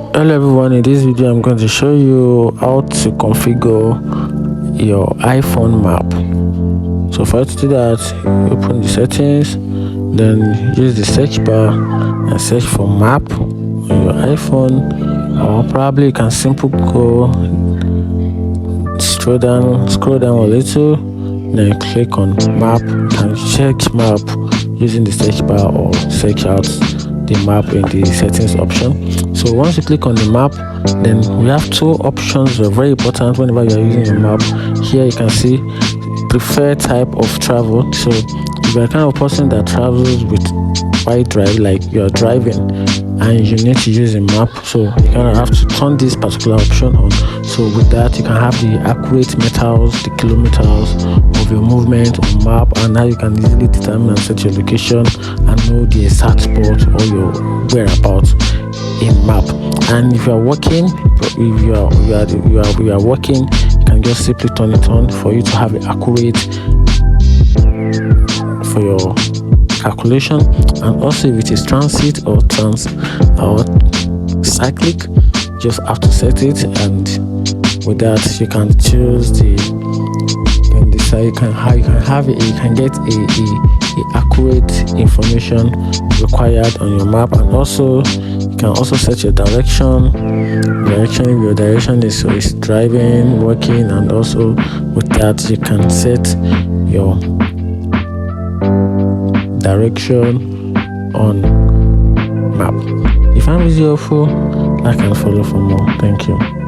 Hello everyone, in this video I'm going to show you how to configure your iPhone map. So for you to do that, open the settings, then use the search bar and search for map on your iPhone, or probably you can simply go scroll down a little, then click on map and check map using the search bar, or search out the map in the settings option. So once you click on the map, then we have two options that are very important whenever you are using your map. Here you can see preferred type of travel. So if you're the kind of person that travels with wide drive, like you're driving and you need to use a map, so you kind of have to turn this particular option on. So with that, you can have the accurate meters, the kilometers of your movement on map, and now you can easily determine and set your location and know the exact spot or your whereabouts in map. And if you are working, working, you can just simply turn it on for you to have it accurate for your calculation. And also if it is transit or cyclic, just have to set it, and with that you can choose you can get a accurate information required on your map. And also you can also set your direction if your direction is driving, working, and also with that you can set your direction on map. If I'm video helpful, like and follow for more. Thank you.